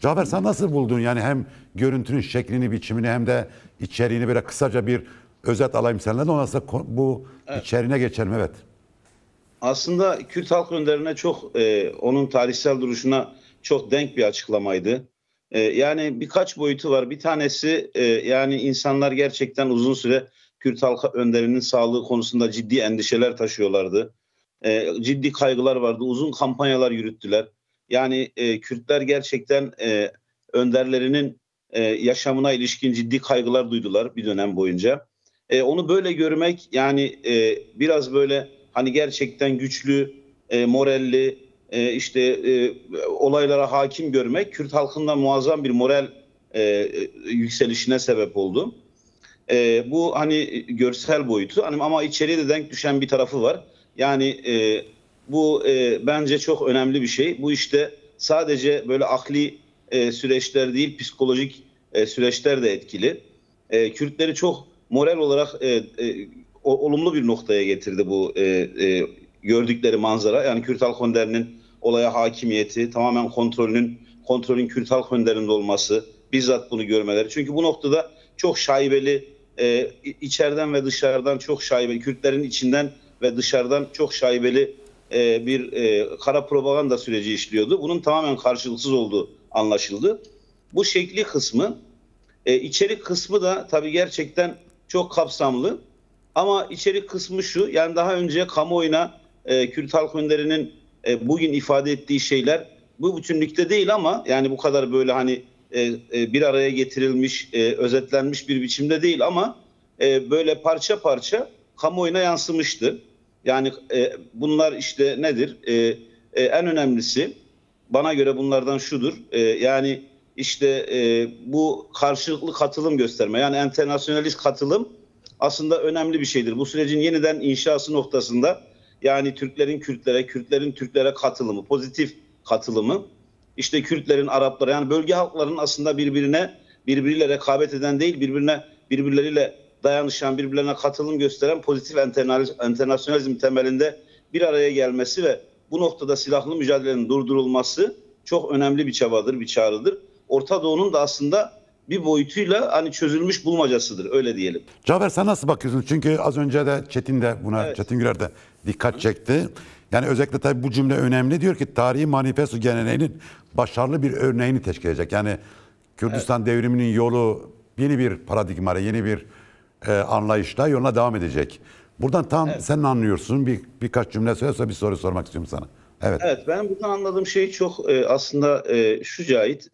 Cafer, sen nasıl buldun? Yani hem görüntünün şeklini, biçimini hem de içeriğini böyle kısaca bir özet alayım senden. Ondan sonra bu Evet. içeriğine geçelim. Evet. Aslında Kürt halk önderine çok onun tarihsel duruşuna çok denk bir açıklamaydı. Yani birkaç boyutu var. Bir tanesi yani insanlar gerçekten uzun süre Kürt halk önderinin sağlığı konusunda ciddi endişeler taşıyorlardı. Ciddi kaygılar vardı. Uzun kampanyalar yürüttüler. Yani Kürtler gerçekten önderlerinin yaşamına ilişkin ciddi kaygılar duydular bir dönem boyunca. Onu böyle görmek yani biraz böyle hani gerçekten güçlü, moralli, işte olaylara hakim görmek Kürt halkında muazzam bir moral yükselişine sebep oldu. Bu hani görsel boyutu hani ama içeriye de denk düşen bir tarafı var. Yani bu bence çok önemli bir şey. Bu işte sadece böyle akli süreçler değil, psikolojik süreçler de etkili. Kürtleri çok moral olarak olumlu bir noktaya getirdi bu gördükleri manzara. Yani Kürt Halk Önderinin olaya hakimiyeti, tamamen kontrolün Kürt Halk Önderinde olması, bizzat bunu görmeleri. Çünkü bu noktada çok şaibeli, içeriden ve dışarıdan çok şaibeli, Kürtlerin içinden ve dışarıdan çok şaibeli bir kara propaganda süreci işliyordu. Bunun tamamen karşılıksız olduğu anlaşıldı. Bu şekli kısmı, içerik kısmı da tabii gerçekten çok kapsamlı. Ama içerik kısmı şu, yani daha önce kamuoyuna Kürt Halk Önderi'nin bugün ifade ettiği şeyler bu bütünlükte değil ama yani bu kadar böyle hani bir araya getirilmiş, özetlenmiş bir biçimde değil ama böyle parça parça kamuoyuna yansımıştı. Yani bunlar işte nedir? En önemlisi bana göre bunlardan şudur. Yani işte bu karşılıklı katılım gösterme, yani enternasyonalist katılım aslında önemli bir şeydir. Bu sürecin yeniden inşası noktasında yani Türklerin Kürtlere, Kürtlerin Türklere katılımı, pozitif katılımı, işte Kürtlerin Araplara, yani bölge halklarının aslında birbiriyle rekabet eden değil, birbirleriyle dayanışan, birbirlerine katılım gösteren pozitif enternasyonalizm temelinde bir araya gelmesi ve bu noktada silahlı mücadelenin durdurulması çok önemli bir çabadır, bir çağrıdır. Orta Doğu'nun da aslında bir boyutuyla hani çözülmüş bulmacasıdır, öyle diyelim. Cafer, sen nasıl bakıyorsun? Çünkü az önce de Çetin de buna, Evet. Çetin Güler de dikkat çekti. Yani özellikle tabii bu cümle önemli. Diyor ki tarihi manifesto geleneğinin başarılı bir örneğini teşkil edecek. Yani Kürdistan devriminin yolu yeni bir paradigma, yeni bir anlayışla yoluna devam edecek. Buradan tam Evet. sen ne anlıyorsun? Birkaç cümle söylese bir soru sormak istiyorum sana. Evet. Evet, ben buradan anladığım şey çok aslında şu Cahit.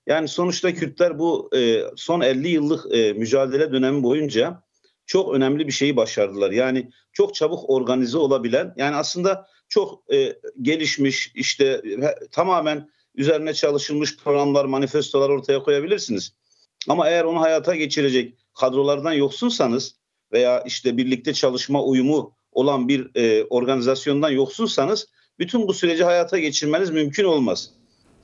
Yani sonuçta Kürtler bu son 50 yıllık mücadele dönemi boyunca çok önemli bir şeyi başardılar. Yani çok çabuk organize olabilen, yani aslında çok gelişmiş, işte tamamen üzerine çalışılmış programlar, manifestolar ortaya koyabilirsiniz. Ama eğer onu hayata geçirecek kadrolardan yoksunsanız veya işte birlikte çalışma uyumu olan bir organizasyondan yoksunsanız bütün bu süreci hayata geçirmeniz mümkün olmaz.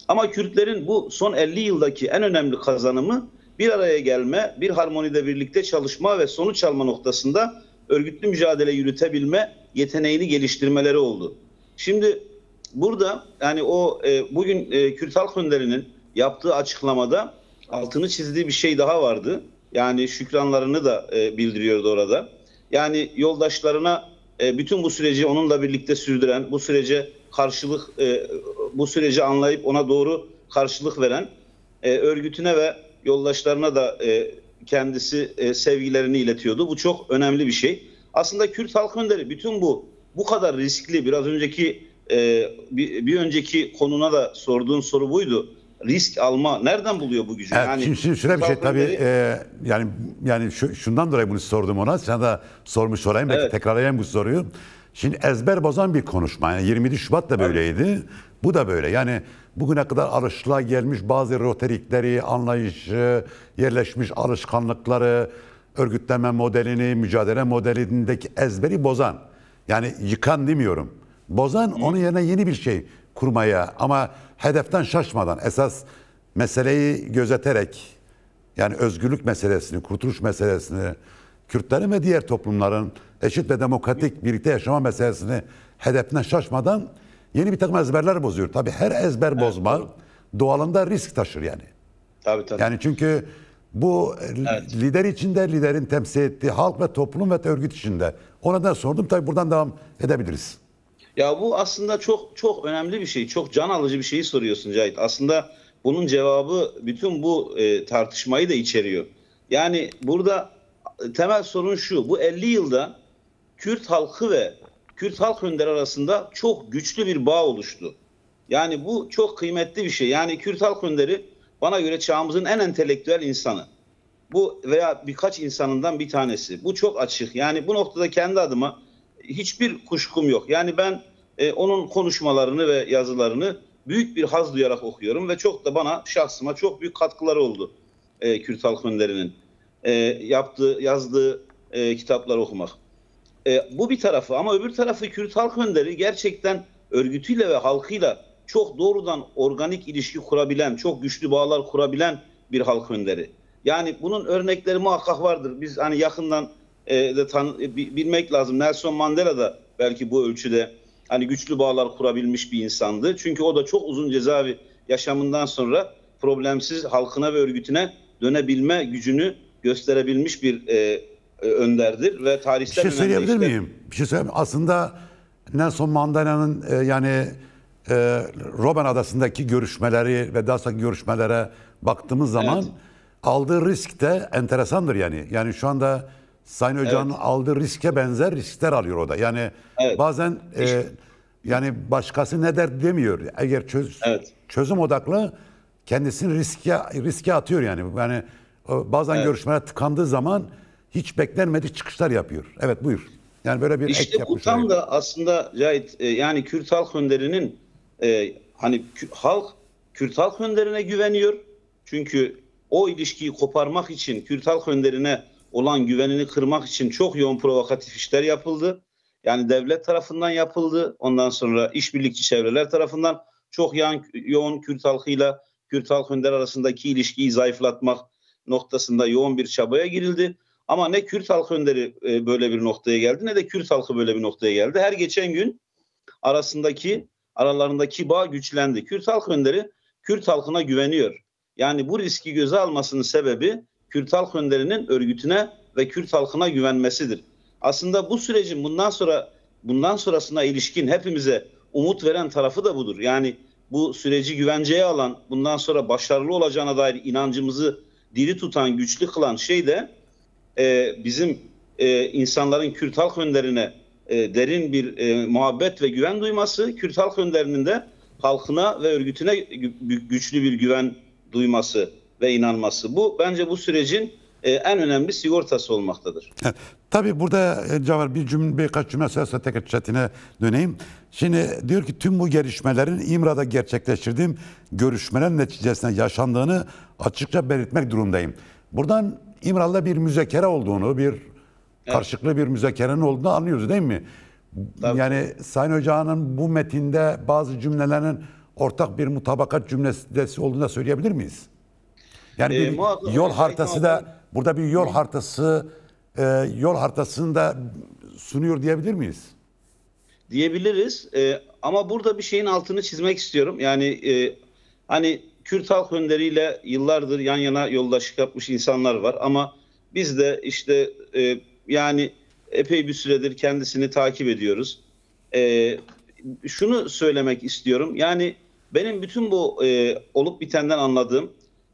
Ama Kürtlerin bu son 50 yıldaki en önemli kazanımı bir araya gelme, bir harmonide birlikte çalışma ve sonuç alma noktasında örgütlü mücadele yürütebilme yeteneğini geliştirmeleri oldu. Şimdi burada yani o bugün Kürt Halk Önderi'nin yaptığı açıklamada altını çizdiği bir şey daha vardı. Yani şükranlarını da bildiriyordu orada. Yani yoldaşlarına bütün bu süreci onunla birlikte sürdüren, bu sürece bu süreci anlayıp ona doğru karşılık veren örgütüne ve yoldaşlarına da kendisi sevgilerini iletiyordu. Bu çok önemli bir şey. Aslında Kürt Halk Önderi bütün bu kadar riskli, biraz önceki bir önceki konuna da sorduğun soru buydu. Risk alma nereden buluyor bu gücü? Evet, Yani şimdi şöyle bir şey tabii yani şundan dolayı bunu sordum ona. Sana da sormuş olayım. Belki evet, tekrarlayayım bu soruyu. Şimdi ezber bozan bir konuşma. Yani 27 Şubat da böyleydi. Bu da böyle. Yani bugüne kadar alışılagelmiş bazı roterikleri, anlayışı, yerleşmiş alışkanlıkları, örgütlenme modelini, mücadele modelindeki ezberi bozan. Yani yıkan demiyorum. Bozan, onun yerine yeni bir şey kurmaya ama hedeften şaşmadan esas meseleyi gözeterek, yani özgürlük meselesini, kurtuluş meselesini, Kürtlerin ve diğer toplumların eşit ve demokratik birlikte yaşama meselesini hedeften şaşmadan yeni bir takım ezberler bozuyor. Tabii her ezber bozma doğalında risk taşır yani. Tabii tabii. Yani çünkü bu Evet. lider içinde, liderin temsil ettiği halk ve toplum ve örgüt içinde. Ona da sordum. Tabii buradan devam edebiliriz. Ya bu aslında çok çok önemli bir şey. Çok can alıcı bir şeyi soruyorsun Cahit. Aslında bunun cevabı bütün bu tartışmayı da içeriyor. Yani burada temel sorun şu. Bu 50 yılda Kürt halkı ve Kürt halk önderi arasında çok güçlü bir bağ oluştu. Yani bu çok kıymetli bir şey. Yani Kürt halk önderi bana göre çağımızın en entelektüel insanı. Bu veya birkaç insanından bir tanesi. Bu çok açık. Yani bu noktada kendi adıma hiçbir kuşkum yok. Yani ben onun konuşmalarını ve yazılarını büyük bir haz duyarak okuyorum ve çok da bana şahsıma çok büyük katkıları oldu Kürt Halk Önderi'nin yazdığı kitapları okumak. Bu bir tarafı ama öbür tarafı Kürt Halk Önderi gerçekten örgütüyle ve halkıyla çok doğrudan organik ilişki kurabilen, çok güçlü bağlar kurabilen bir halk önderi. Yani bunun örnekleri muhakkak vardır. Biz hani yakından bilmek lazım. Nelson Mandela da belki bu ölçüde hani güçlü bağlar kurabilmiş bir insandı. Çünkü o da çok uzun cezaevi yaşamından sonra problemsiz halkına ve örgütüne dönebilme gücünü gösterebilmiş bir önderdir ve Bir tarihsel şey söyleyebilir önemde miyim? Bir şey söyleyeyim. Aslında Nelson Mandela'nın Robben Adası'ndaki görüşmeleri ve daha sonraki görüşmelere baktığımız zaman Evet. aldığı risk de enteresandır yani. Yani şu anda Sayın Öcalan'ın aldığı riske benzer riskler alıyor o da. Yani Evet. bazen yani başkası ne der demiyor. Eğer Evet. çözüm odaklı kendisini riske atıyor yani. Yani bazen görüşmeler tıkandığı zaman hiç beklenmedik çıkışlar yapıyor. Evet, buyur. Yani böyle bir ek İşte bu yapmış tam olayım. da aslında Cahit yani Kürt Halk Önderi'nin hani Kürt Halk Önderi'ne güveniyor. Çünkü o ilişkiyi koparmak için Kürt Halk Önderi'ne olan güvenini kırmak için çok yoğun provokatif işler yapıldı. Yani devlet tarafından yapıldı. Ondan sonra işbirlikçi çevreler tarafından çok yoğun Kürt halkıyla Kürt Halk Önderi arasındaki ilişkiyi zayıflatmak noktasında yoğun bir çabaya girildi. Ama ne Kürt Halk Önderi böyle bir noktaya geldi ne de Kürt halkı böyle bir noktaya geldi. Her geçen gün aralarındaki bağ güçlendi. Kürt Halk Önderi Kürt halkına güveniyor. Yani bu riski göze almasının sebebi Kürt Halk Önderi'nin örgütüne ve Kürt halkına güvenmesidir. Aslında bu sürecin bundan sonrasına ilişkin hepimize umut veren tarafı da budur. Yani bu süreci güvenceye alan, bundan sonra başarılı olacağına dair inancımızı diri tutan, güçlü kılan şey de bizim insanların Kürt Halk Önderi'ne derin bir muhabbet ve güven duyması, Kürt Halk Önderi'nin de halkına ve örgütüne güçlü bir güven duyması ve inanması. Bu bence bu sürecin en önemli sigortası olmaktadır. Evet. Tabii burada Caver birkaç cümle söylerse tekrar chatine döneyim. Şimdi diyor ki tüm bu gelişmelerin İmra'da gerçekleştirdiğim görüşmeler neticesinde yaşandığını açıkça belirtmek durumdayım. Buradan İmralı'da bir müzakere olduğunu, karşılıklı bir müzakerenin olduğunu anlıyoruz değil mi? Tabii. Yani Sayın Öcalan'ın bu metinde bazı cümlelerinin ortak bir mutabakat cümlesi olduğunu da söyleyebilir miyiz? Yani bir yol haritası da burada bir yol haritasını da sunuyor diyebilir miyiz? Diyebiliriz. Ama burada bir şeyin altını çizmek istiyorum. Yani hani Kürt Halk Önderi ile yıllardır yan yana yoldaşlık yapmış insanlar var ama biz de işte yani epey bir süredir kendisini takip ediyoruz. Şunu söylemek istiyorum. Yani benim bütün bu olup bitenden anladığım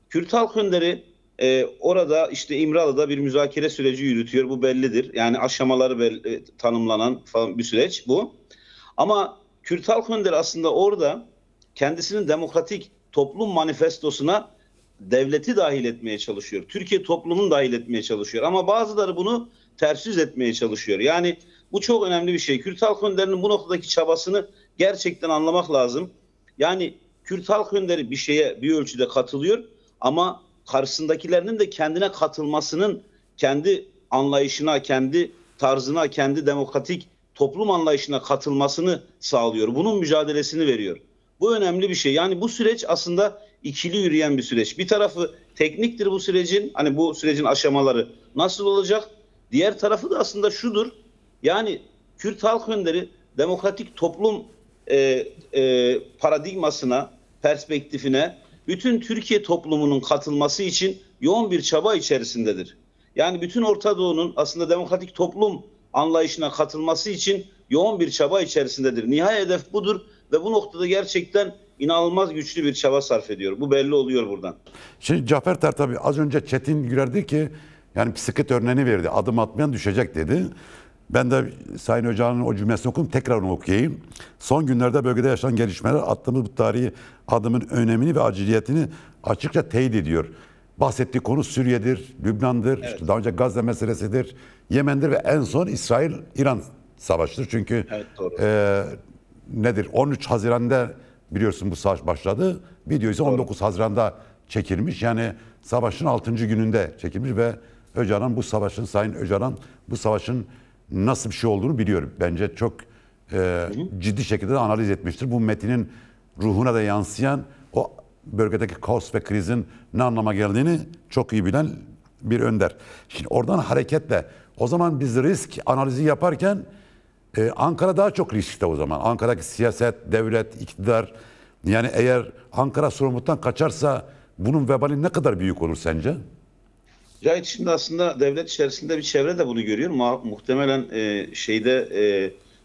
Kürt Halk Önderi orada işte İmralı'da bir müzakere süreci yürütüyor. Bu bellidir. Yani aşamaları tanımlanan falan bir süreç bu. Ama Kürt Halk Önderi aslında orada kendisinin demokratik toplum manifestosuna devleti dahil etmeye çalışıyor. Türkiye toplumunu dahil etmeye çalışıyor. Ama bazıları bunu ters yüz etmeye çalışıyor. Yani bu çok önemli bir şey. Kürt Halk Önderi'nin bu noktadaki çabasını gerçekten anlamak lazım. Yani Kürt Halk Önderi bir şeye bir ölçüde katılıyor ama karşısındakilerinin de kendine katılmasının kendi anlayışına, kendi tarzına, kendi demokratik toplum anlayışına katılmasını sağlıyor. Bunun mücadelesini veriyor. Bu önemli bir şey. Yani bu süreç aslında ikili yürüyen bir süreç. Bir tarafı tekniktir bu sürecin. Hani bu sürecin aşamaları nasıl olacak? Diğer tarafı da aslında şudur. Yani Kürt Halk Önderi demokratik toplum paradigmasına, perspektifine bütün Türkiye toplumunun katılması için yoğun bir çaba içerisindedir. Yani bütün Orta Doğu'nun aslında demokratik toplum anlayışına katılması için yoğun bir çaba içerisindedir. Nihai hedef budur ve bu noktada gerçekten inanılmaz güçlü bir çaba sarf ediyor. Bu belli oluyor buradan. Şimdi Cafer Ter tabii az önce Çetin Gürer dedi ki yani bisiklet örneğini verdi. Adım atmayan düşecek dedi. Ben de Sayın Hoca'nın o cümlesini okudum. Tekrar onu okuyayım. Son günlerde bölgede yaşanan gelişmeler attığımız bu tarihi adımın önemini ve aciliyetini açıkça teyit ediyor. Bahsettiği konu Suriye'dir, Lübnan'dır, Evet. işte daha önce Gazze meselesidir, Yemen'dir ve en son İsrail-İran savaşıdır. Çünkü Evet, doğru. nedir? 13 Haziran'da biliyorsun bu savaş başladı. Video ise 19 Haziran'da çekilmiş. Yani savaşın 6. gününde çekilmiş ve Öcalan bu savaşın, Sayın Öcalan bu savaşın nasıl bir şey olduğunu biliyor. Bence çok ciddi şekilde de analiz etmiştir. Bu metinin ruhuna da yansıyan o bölgedeki kaos ve krizin ne anlama geldiğini çok iyi bilen bir önder. Şimdi oradan hareketle o zaman biz risk analizi yaparken Ankara daha çok riskte o zaman. Ankara'daki siyaset, devlet, iktidar. Yani eğer Ankara sorumluluktan kaçarsa bunun vebali ne kadar büyük olur sence? Cahit, şimdi aslında devlet içerisinde bir çevre de bunu görüyor. Muhtemelen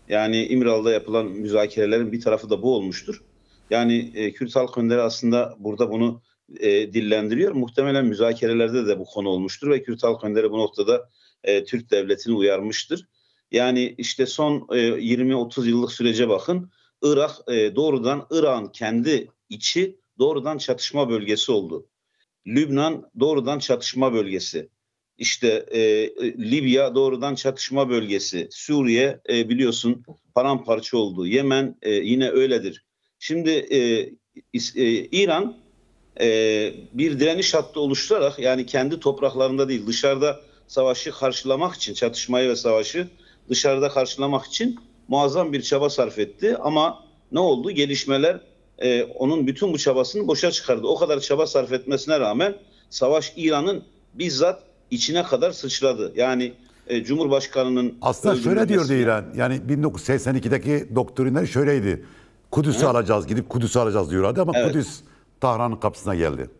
yani İmralı'da yapılan müzakerelerin bir tarafı da bu olmuştur. Yani Kürt Halk Önderi aslında burada bunu dillendiriyor. Muhtemelen müzakerelerde de bu konu olmuştur ve Kürt Halk Önderi bu noktada Türk devletini uyarmıştır. Yani işte son 20-30 yıllık sürece bakın. Irak doğrudan Irak'ın kendi içi doğrudan çatışma bölgesi oldu. Lübnan doğrudan çatışma bölgesi. İşte Libya doğrudan çatışma bölgesi. Suriye biliyorsun paramparça oldu. Yemen yine öyledir. Şimdi İran bir direniş hattı oluşturarak, yani kendi topraklarında değil dışarıda savaşı karşılamak için, çatışmayı ve savaşı dışarıda karşılamak için muazzam bir çaba sarf etti. Ama ne oldu? Gelişmeler onun bütün bu çabasını boşa çıkardı. O kadar çaba sarf etmesine rağmen savaş İran'ın bizzat içine kadar sıçradı. Yani Cumhurbaşkanı'nın Aslında şöyle diyordu İran. Yani 1982'deki doktrinler şöyleydi. Kudüs'ü alacağız, gidip Kudüs'ü alacağız diyorlardı ama Evet. Kudüs Tahran'ın kapısına geldi.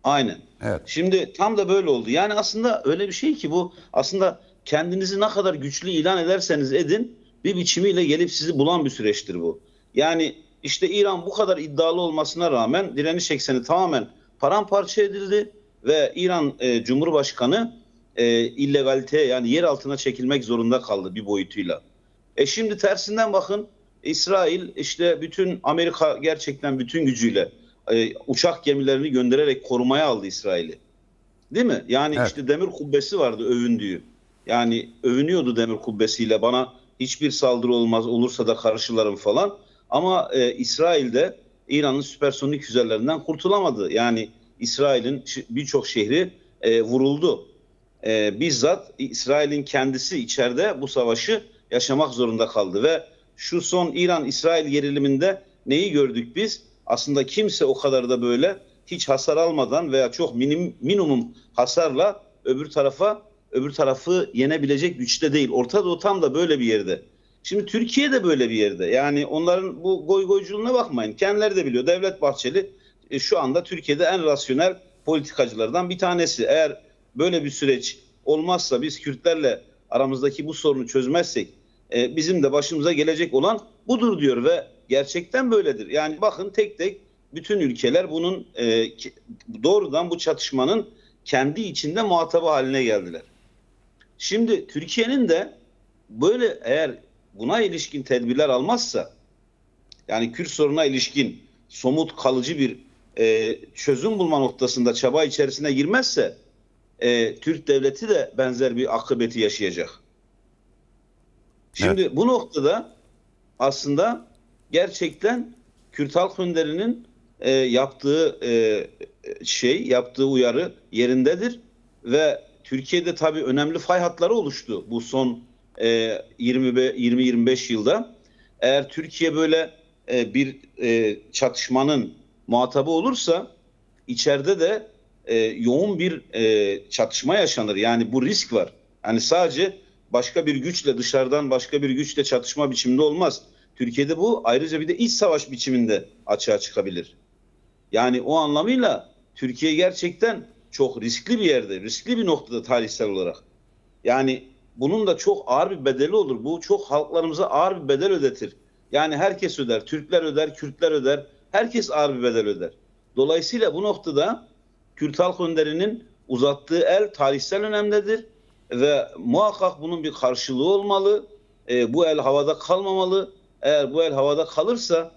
Aynen. Evet. Şimdi tam da böyle oldu. Yani aslında öyle bir şey ki bu aslında kendinizi ne kadar güçlü ilan ederseniz edin bir biçimiyle gelip sizi bulan bir süreçtir bu. Yani işte İran bu kadar iddialı olmasına rağmen direniş ekseni tamamen paramparça edildi ve İran Cumhurbaşkanı illegalite, yani yer altına çekilmek zorunda kaldı bir boyutuyla. Şimdi tersinden bakın, İsrail işte bütün Amerika gerçekten bütün gücüyle uçak gemilerini göndererek korumaya aldı İsrail'i. Değil mi? Yani Evet. işte demir kubbesi vardı övündüğü. Yani övünüyordu demir kubbesiyle, bana hiçbir saldırı olmaz, olursa da karşılarım falan. Ama İsrail'de İran'ın süpersonik füzelerinden kurtulamadı. Yani İsrail'in birçok şehri vuruldu. Bizzat İsrail'in kendisi içeride bu savaşı yaşamak zorunda kaldı ve şu son İran-İsrail geriliminde neyi gördük biz? Aslında kimse o kadar da böyle hiç hasar almadan veya çok minimum hasarla öbür tarafı yenebilecek güçte değil. Orta Doğu tam da böyle bir yerde. Şimdi Türkiye de böyle bir yerde. Yani onların bu goygoyculuğuna bakmayın. Kendileri de biliyor. Devlet Bahçeli şu anda Türkiye'de en rasyonel politikacılardan bir tanesi. Eğer böyle bir süreç olmazsa, biz Kürtlerle aramızdaki bu sorunu çözmezsek bizim de başımıza gelecek olan budur diyor ve gerçekten böyledir. Yani bakın tek tek bütün ülkeler bunun doğrudan bu çatışmanın kendi içinde muhatabı haline geldiler. Şimdi Türkiye'nin de böyle eğer buna ilişkin tedbirler almazsa, yani Kürt sorununa ilişkin somut kalıcı bir çözüm bulma noktasında çaba içerisine girmezse Türk devleti de benzer bir akıbeti yaşayacak. Şimdi bu noktada aslında gerçekten Kürt Halk Önderi'nin yaptığı uyarı yerindedir ve Türkiye'de tabii önemli fay hatları oluştu bu son 20-25 yılda. Eğer Türkiye böyle bir çatışmanın muhatabı olursa içeride de yoğun bir çatışma yaşanır. Yani bu risk var. Yani sadece başka bir güçle, dışarıdan başka bir güçle çatışma biçiminde olmaz. Türkiye'de bu ayrıca bir de iç savaş biçiminde açığa çıkabilir. Yani o anlamıyla Türkiye gerçekten çok riskli bir yerde, riskli bir noktada tarihsel olarak. Yani bunun da çok ağır bir bedeli olur. Bu çok halklarımıza ağır bir bedel ödetir. Yani herkes öder. Türkler öder, Kürtler öder. Herkes ağır bir bedel öder. Dolayısıyla bu noktada Kürt Halk Önderi'nin uzattığı el tarihsel önemdedir. Ve muhakkak bunun bir karşılığı olmalı. Bu el havada kalmamalı. Eğer bu el havada kalırsa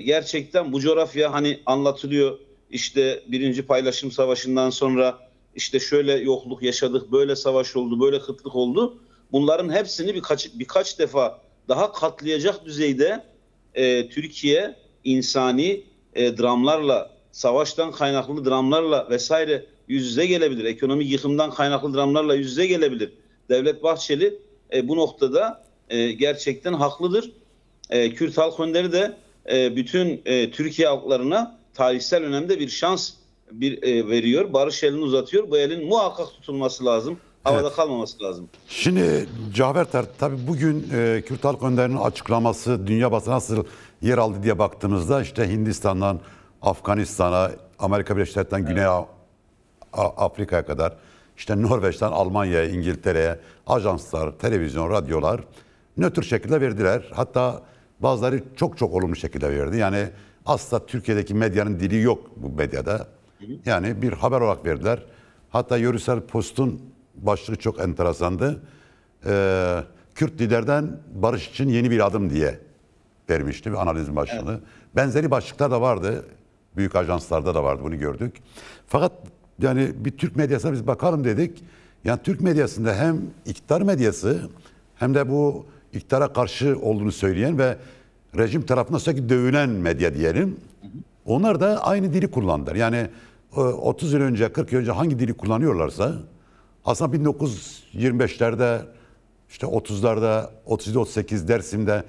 gerçekten bu coğrafya hani anlatılıyor. İşte birinci paylaşım savaşından sonra işte şöyle yokluk yaşadık, böyle savaş oldu, böyle kıtlık oldu. Bunların hepsini birkaç defa daha katlayacak düzeyde Türkiye insani dramlarla, savaştan kaynaklı dramlarla vesaire yüz yüze gelebilir. Ekonomik yıkımdan kaynaklı dramlarla yüz yüze gelebilir. Devlet Bahçeli bu noktada gerçekten haklıdır. Kürt Halk Önderi de bütün Türkiye halklarına tarihsel önemde bir şans veriyor. Barış elini uzatıyor. Bu elin muhakkak tutulması lazım. Havada kalmaması lazım. Şimdi Cafer, tabii bugün Kürt Halk Önderi'nin açıklaması dünya basını nasıl yer aldı diye baktığımızda işte Hindistan'dan Afganistan'a, Amerika Birleşik Devletleri'nden Güney Afrika'ya kadar, işte Norveç'ten Almanya'ya, İngiltere'ye ajanslar, televizyon, radyolar nötr şekilde verdiler. Hatta bazıları çok çok olumlu şekilde verdi. Yani aslında Türkiye'deki medyanın dili yok bu medyada. Yani bir haber olarak verdiler. Hatta Yörüsel Post'un başlığı çok enteresandı. Kürt liderden barış için yeni bir adım diye vermişti bir analizin başlığını. Evet. Benzeri başlıklar da vardı. Büyük ajanslarda da vardı, bunu gördük. Fakat yani bir Türk medyasına biz bakalım dedik. Yani Türk medyasında hem iktidar medyası hem de bu iktidara karşı olduğunu söyleyen ve rejim tarafından sürekli dövülen medya diyelim. Onlar da aynı dili kullandılar. Yani 30 yıl önce, 40 yıl önce hangi dili kullanıyorlarsa aslında 1925'lerde, işte 30'larda, 37-38 Dersim'de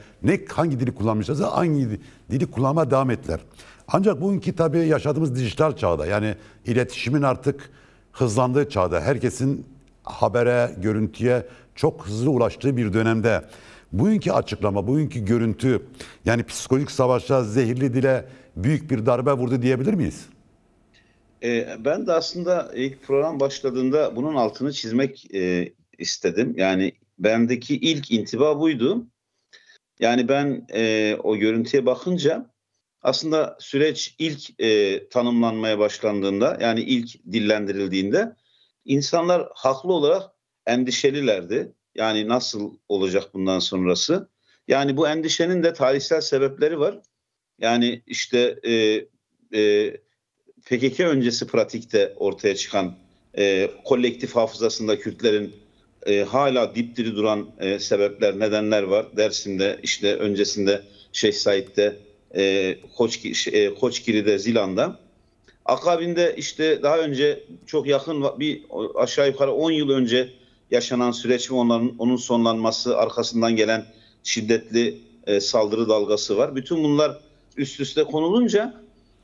hangi dili kullanmışlarsa aynı dili kullanmaya devam ettiler. Ancak bugünkü tabii yaşadığımız dijital çağda, yani iletişimin artık hızlandığı çağda, herkesin habere, görüntüye çok hızlı ulaştığı bir dönemde bugünkü açıklama, bugünkü görüntü, yani psikolojik savaşa, zehirli dile büyük bir darbe vurdu diyebilir miyiz? Ben de aslında ilk program başladığında bunun altını çizmek istedim. Yani bendeki ilk intiba buydu. Yani ben o görüntüye bakınca aslında süreç ilk tanımlanmaya başlandığında, yani ilk dillendirildiğinde insanlar haklı olarak endişelilerdi. Yani nasıl olacak bundan sonrası? Yani bu endişenin de tarihsel sebepleri var. Yani işte PKK öncesi pratikte ortaya çıkan kolektif hafızasında Kürtlerin hala dipdiri duran sebepler, nedenler var. Dersim'de, işte öncesinde Şeyh Said'de, Koçgiri'de, Zilan'da. Akabinde işte daha önce çok yakın bir aşağı yukarı 10 yıl önce yaşanan süreç ve onun sonlanması, arkasından gelen şiddetli saldırı dalgası var. Bütün bunlar üst üste konulunca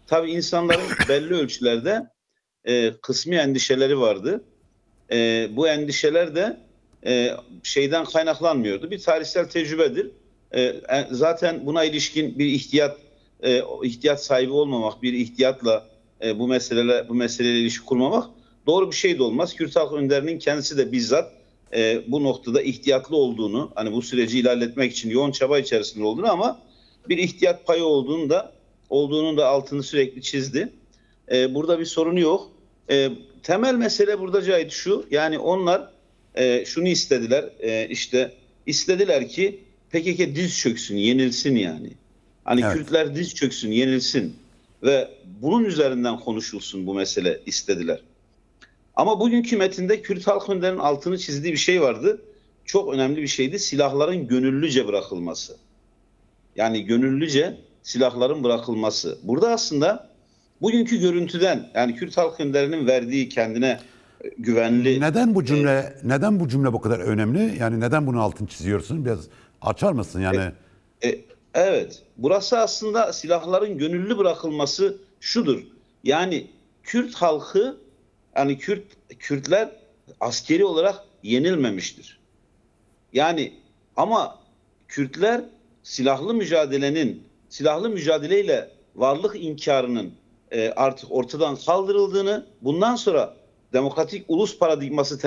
tabii insanların belli ölçülerde kısmi endişeleri vardı. Bu endişeler de şeyden kaynaklanmıyordu. Bir tarihsel tecrübedir. Zaten buna ilişkin bir ihtiyat sahibi olmamak, bir ihtiyatla bu meseleyle ilişki kurmamak doğru bir şey de olmaz. Kürt Halk Önderi'nin kendisi de bizzat bu noktada ihtiyatlı olduğunu, hani bu süreci ilerletmek için yoğun çaba içerisinde olduğunu, ama bir ihtiyat payı olduğunun da altını sürekli çizdi. Burada bir sorunu yok. Temel mesele burada Cahit şu, yani onlar şunu istediler, işte istediler ki PKK diz çöksün, yenilsin yani. Hani evet. Kürtler diz çöksün, yenilsin ve bunun üzerinden konuşulsun bu mesele istediler. Ama bugünkü metinde Kürt Halk Önderi'nin altını çizdiği bir şey vardı. Çok önemli bir şeydi. Silahların gönüllüce bırakılması. Yani gönüllüce silahların bırakılması. Burada aslında bugünkü görüntüden, yani Kürt Halk Önderi'nin verdiği kendine güvenli... Neden bu cümle bu kadar önemli? Yani neden bunun altını çiziyorsun? Biraz açar mısın yani? Evet. Burası aslında silahların gönüllü bırakılması şudur. Yani Kürt halkı, yani Kürtler askeri olarak yenilmemiştir. Yani ama Kürtler silahlı mücadeleyle varlık inkarının artık ortadan kaldırıldığını, bundan sonra demokratik ulus paradigması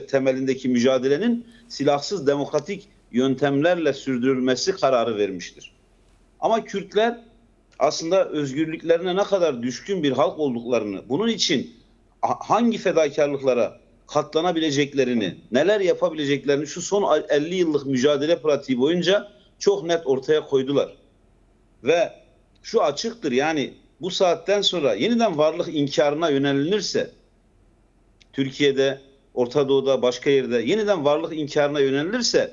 temelindeki mücadelenin silahsız demokratik yöntemlerle sürdürülmesi kararı vermiştir. Ama Kürtler aslında özgürlüklerine ne kadar düşkün bir halk olduklarını, bunun için hangi fedakarlıklara katlanabileceklerini, neler yapabileceklerini şu son 50 yıllık mücadele pratiği boyunca çok net ortaya koydular. Ve şu açıktır, yani bu saatten sonra yeniden varlık inkarına yönelinirse, Türkiye'de, Orta Doğu'da, başka yerde yeniden varlık inkarına yönelirse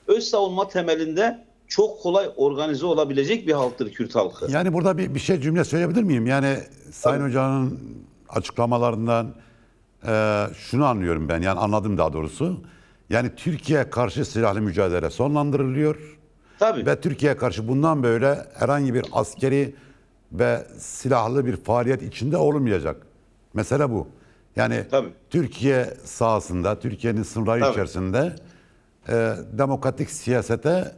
öz savunma temelinde çok kolay organize olabilecek bir halktır Kürt halkı. Yani burada bir cümle söyleyebilir miyim? Yani Sayın Hoca'nın açıklamalarından şunu anlıyorum ben, yani anladım daha doğrusu. Yani Türkiye karşı silahlı mücadele sonlandırılıyor. Tabii. Ve Türkiye karşı bundan böyle herhangi bir askeri ve silahlı bir faaliyet içinde olmayacak. Mesele bu. Yani Tabii. Türkiye sahasında, Türkiye'nin sınırları içerisinde demokratik siyasete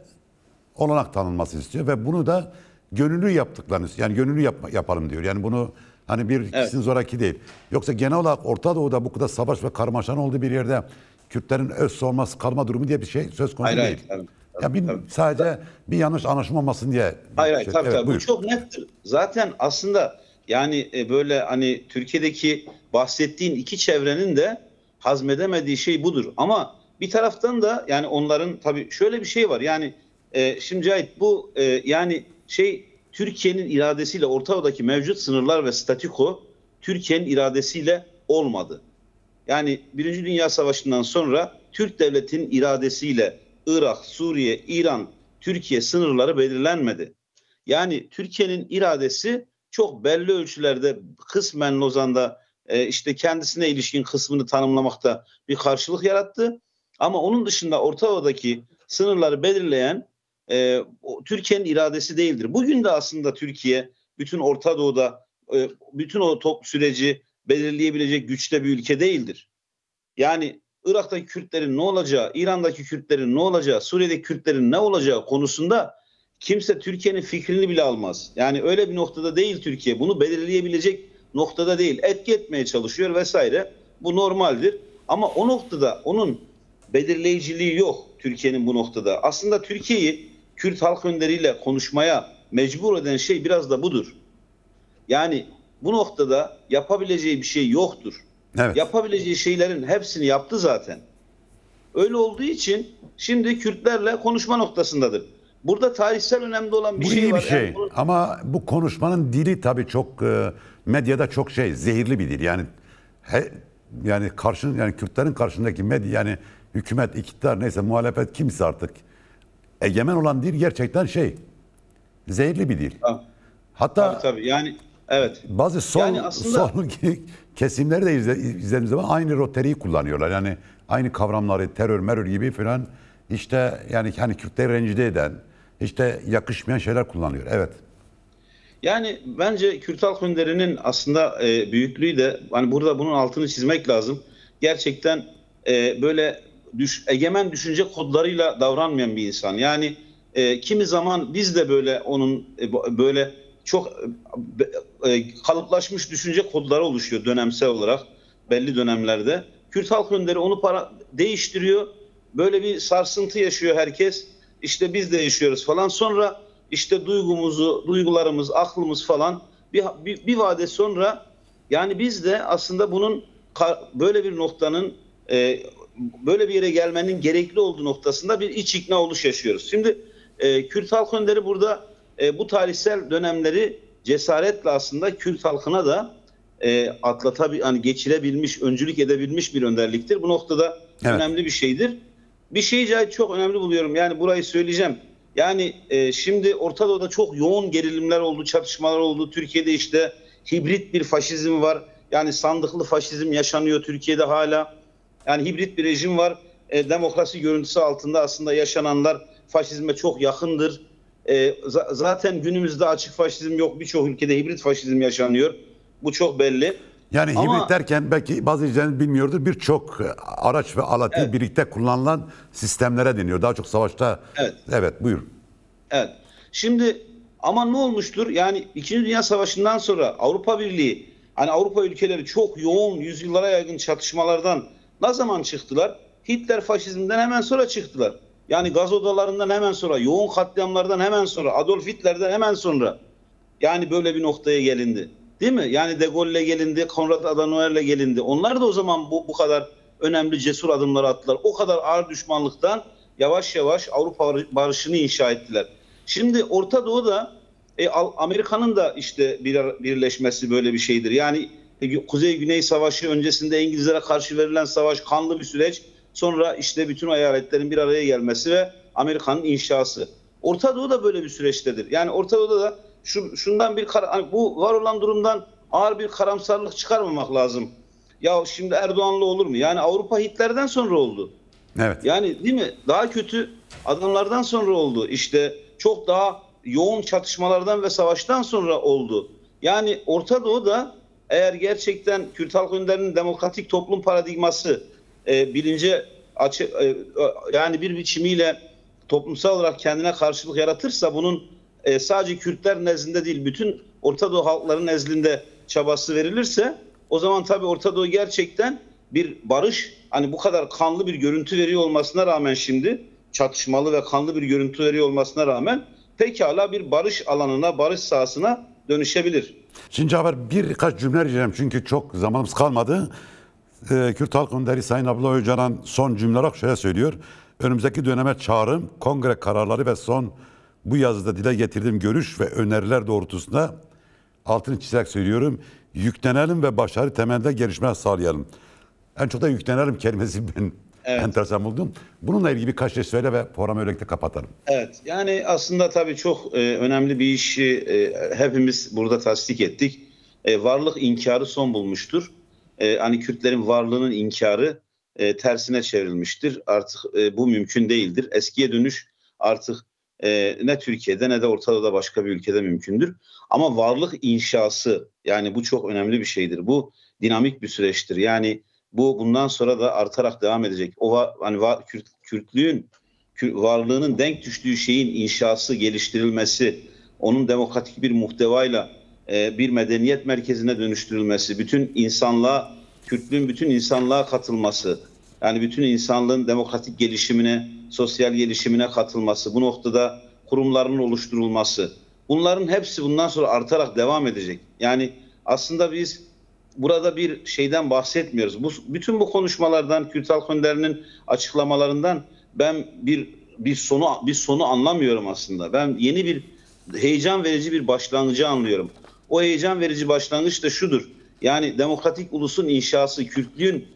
olanak tanınması istiyor ve bunu da gönüllü yaptıklarını, yani gönüllü yapalım diyor. Yani bunu hani bir kişinin zoraki değil. Yoksa genel olarak Orta Doğu'da bu kadar savaş ve karmaşanın olduğu bir yerde Kürtlerin öz savunması kalma durumu diye bir şey söz konusu değil. Tabii. Ya sadece bir yanlış anlaşma olmasın diye. Hayır, tabii. Evet, Bu çok nettir. Zaten aslında yani böyle hani Türkiye'deki bahsettiğin iki çevrenin de hazmedemediği şey budur. Ama bir taraftan da yani onların tabii şöyle bir şey var. Yani şimdi Cahit, bu yani Türkiye'nin iradesiyle Orta Doğu'daki mevcut sınırlar ve statüko Türkiye'nin iradesiyle olmadı. Yani Birinci Dünya Savaşı'ndan sonra Türk devletinin iradesiyle Irak, Suriye, İran, Türkiye sınırları belirlenmedi. Yani Türkiye'nin iradesi çok belli ölçülerde kısmen Lozan'da işte kendisine ilişkin kısmını tanımlamakta bir karşılık yarattı. Ama onun dışında Orta Doğu'daki sınırları belirleyen Türkiye'nin iradesi değildir. Bugün de aslında Türkiye bütün Orta Doğu'da bütün o süreci belirleyebilecek güçte bir ülke değildir. Yani Irak'taki Kürtlerin ne olacağı, İran'daki Kürtlerin ne olacağı, Suriye'deki Kürtlerin ne olacağı konusunda kimse Türkiye'nin fikrini bile almaz. Yani öyle bir noktada değil Türkiye. Bunu belirleyebilecek noktada değil. Etki etmeye çalışıyor vesaire. Bu normaldir. Ama o noktada onun belirleyiciliği yok Türkiye'nin bu noktada. Aslında Türkiye'yi Kürt halk önderiyle konuşmaya mecbur eden şey biraz da budur. Yani bu noktada yapabileceği bir şey yoktur. Evet. Yapabileceği şeylerin hepsini yaptı zaten. Öyle olduğu için şimdi Kürtlerle konuşma noktasındadır. Burada tarihsel önemli olan bir bu şey iyi var. bir şey. Yani Ama bu konuşmanın dili tabii çok medyada çok zehirli bir dil. Yani yani Kürtlerin karşısındaki medya, yani hükümet, iktidar, neyse muhalefet kimse artık egemen olan dil gerçekten zehirli bir dil. Hatta tabii. Yani evet. bazı sol kesimleri de izlediğimiz zaman aynı roteriyi kullanıyorlar. Yani aynı kavramları, terör, merör gibi falan, işte yani hani Kürtleri rencide eden, işte yakışmayan şeyler kullanıyor. Evet. Yani bence Kürt halk önderinin aslında büyüklüğü de hani burada bunun altını çizmek lazım. Gerçekten böyle egemen düşünce kodlarıyla davranmayan bir insan. Yani kimi zaman biz de böyle onun böyle çok kalıplaşmış düşünce kodları oluşuyor dönemsel olarak belli dönemlerde. Kürt halk önderi onu değiştiriyor. Böyle bir sarsıntı yaşıyor herkes. İşte biz de yaşıyoruz falan. Sonra işte duygularımız, aklımız falan bir vade sonra yani biz de aslında bunun böyle bir noktanın böyle bir yere gelmenin gerekli olduğu noktasında bir iç ikna oluş yaşıyoruz. Şimdi Kürt halk önderi burada bu dönemleri cesaretle aslında Kürt halkına da hani geçirebilmiş, öncülük edebilmiş bir önderliktir. Bu noktada önemli bir şeydir. Bir şeyi Cahit çok önemli buluyorum. Yani burayı söyleyeceğim. Yani şimdi Orta Doğu'da çok yoğun gerilimler oldu, çatışmalar oldu. Türkiye'de işte hibrit bir faşizm var. Yani sandıklı faşizm yaşanıyor Türkiye'de hala. Yani hibrit bir rejim var. Demokrasi görüntüsü altında aslında yaşananlar faşizme çok yakındır. Zaten günümüzde açık faşizm yok. Birçok ülkede hibrit faşizm yaşanıyor. Bu çok belli. Yani hibrit derken belki bazı izleyicileriniz bilmiyordur. Birçok araç ve alatı birlikte kullanılan sistemlere deniyor. Daha çok savaşta. Evet, buyur. Evet. Şimdi Ama ne olmuştur? Yani İkinci Dünya Savaşı'ndan sonra Avrupa Birliği, hani Avrupa ülkeleri çok yoğun, yüzyıllara yaygın çatışmalardan ne zaman çıktılar? Hitler faşizmden hemen sonra çıktılar. Yani gaz odalarından hemen sonra, yoğun katliamlardan hemen sonra, Adolf Hitler'den hemen sonra. Yani böyle bir noktaya gelindi. Değil mi? Yani De Gaulle'le gelindi, Konrad Adenauer'le gelindi. Onlar da o zaman bu kadar önemli, cesur adımlar attılar. O kadar ağır düşmanlıktan yavaş yavaş Avrupa barışını inşa ettiler. Şimdi Orta Doğu'da Amerika'nın da işte birleşmesi böyle bir şeydir. Yani Kuzey-Güney Savaşı öncesinde İngilizlere karşı verilen savaş kanlı bir süreç. Sonra işte bütün eyaletlerin bir araya gelmesi ve Amerika'nın inşası. Orta Doğu da böyle bir süreçtedir. Yani Orta Doğu'da da şundan hani bu var olan durumdan ağır bir karamsarlık çıkarmamak lazım. Ya şimdi Erdoğan'la olur mu? Yani Avrupa Hitler'den sonra oldu. Evet. Yani değil mi? Daha kötü adamlardan sonra oldu. İşte çok daha yoğun çatışmalardan ve savaştan sonra oldu. Yani Orta Doğu'da eğer gerçekten Kürt Halk Önderinin demokratik toplum paradigması bilince yani bir biçimiyle toplumsal olarak kendine karşılık yaratırsa bunun sadece Kürtler nezdinde değil bütün Orta Doğu halkların nezdinde çabası verilirse o zaman tabii Orta Doğu gerçekten bir barış, hani bu kadar kanlı bir görüntü veriyor olmasına rağmen şimdi çatışmalı ve kanlı bir görüntü veriyor olmasına rağmen pekala bir barış alanına, barış sahasına dönüşebilir. Şimdi Cafer birkaç cümle diyeceğim çünkü çok zamanımız kalmadı. Kürt Halk Önderi Sayın Abdullah Öcalan son cümle olarak şöyle söylüyor. Önümüzdeki döneme çağrım, kongre kararları ve son bu yazıda dile getirdiğim görüş ve öneriler doğrultusunda altını çizerek söylüyorum. Yüklenelim ve başarı temelinde gelişmeler sağlayalım. En çok da yüklenelim kelimesi ben enteresan buldum. Bununla ilgili birkaç şey söyle ve programı öylelikle kapatalım. Evet, yani aslında tabii çok önemli bir işi hepimiz burada tasdik ettik. Varlık inkarı son bulmuştur. Hani Kürtlerin varlığının inkarı tersine çevrilmiştir. Artık bu mümkün değildir. Eskiye dönüş artık ne Türkiye'de ne de Orta Doğu'da başka bir ülkede mümkündür. Ama varlık inşası, yani bu çok önemli bir şeydir. Bu dinamik bir süreçtir. Yani bu bundan sonra da artarak devam edecek. Hani Kürtlüğün varlığının denk düştüğü şeyin inşası, geliştirilmesi, onun demokratik bir muhtevayla bir medeniyet merkezine dönüştürülmesi, bütün insanlığa, Kürtlüğün bütün insanlığa katılması, yani bütün insanlığın demokratik gelişimine, sosyal gelişimine katılması, bu noktada kurumların oluşturulması, bunların hepsi bundan sonra artarak devam edecek. Yani aslında biz burada bir şeyden bahsetmiyoruz. Bütün bu konuşmalardan, Kürt Halk Önderi'nin açıklamalarından ben bir sonu anlamıyorum aslında. Ben yeni bir heyecan verici bir başlangıcı anlıyorum. O heyecan verici başlangıç da şudur. Yani demokratik ulusun inşası, Kürtlüğün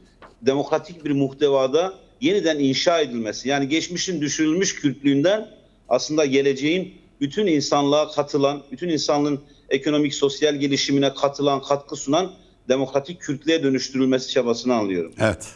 demokratik bir muhtevada yeniden inşa edilmesi. Yani geçmişin düşürülmüş Kürtlüğünden aslında geleceğin bütün insanlığa katılan, bütün insanlığın ekonomik, sosyal gelişimine katılan, katkı sunan demokratik Kürtlüğe dönüştürülmesi çabasını anlıyorum. Evet.